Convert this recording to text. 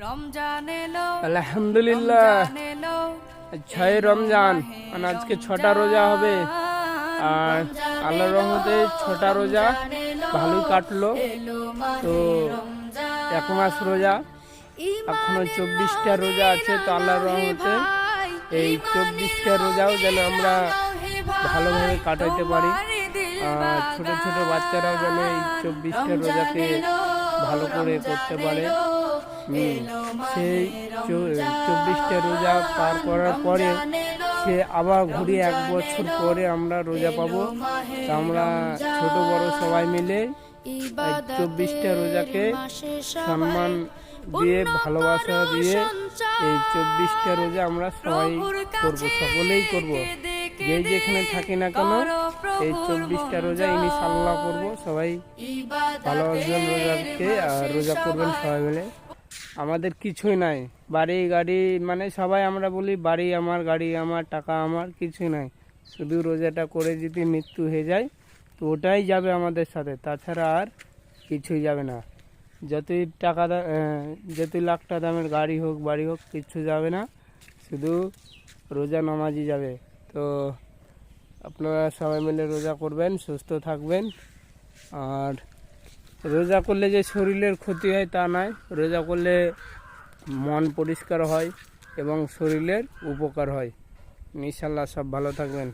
আলহামদুলিল্লাহ 6 রমজান মানে আজকে 6টা রোজা হবে। আর আল্লাহর রহমতে 6টা রোজা ভালোই কাটলো। তো 1 মাস রোজা, এখনো 24টা রোজা আছে। তো আল্লাহর রহমতে এই 24টা রোজাও যেন আমরা ভালোভাবে কাটাইতে পারি। আর ছোট ছোট বাচ্চারাও যেন এই 24টা রোজাকে ভালো করে করতে পারে। সেই 24টা রোজা পার করার পরে সে আবার ঘুরে 1 বছর পরে আমরা রোজা পাবো। তো আমরা ছোট বড় সবাই মিলে 24টা রোজাকে সম্মান দিয়ে, ভালোবাসা দিয়ে এই 24টা রোজা আমরা সবাই করব, সকলেই করব। যে যেখানে থাকি না কেন এই 24টা রোজা ইনশাআল্লাহ করব। সবাই ভালো একজন রোজাকে রোজা করবেন সবাই মিলে। আমাদের কিছুই নাই, বাড়ি গাড়ি মানে সবাই আমরা বলি বাড়ি আমার, গাড়ি আমার, টাকা আমার, কিছুই নাই। শুধু রোজাটা করে যদি মৃত্যু হয়ে যায় তো ওটাই যাবে আমাদের সাথে, তাছাড়া আর কিছুই যাবে না। যতই টাকা যতই লাখ টাকা দামের গাড়ি হোক, বাড়ি হোক, কিচ্ছু যাবে না, শুধু রোজা নামাজই যাবে। তো আপনারা সবাই মিলে রোজা করবেন, সুস্থ থাকবেন। আর রোজা করলে যে শরীরের ক্ষতি হয় তা নয়, রোজা করলে মন পরিষ্কার হয় এবং শরীরের উপকার হয়। ইনশাআল্লাহ সব ভালো থাকবেন।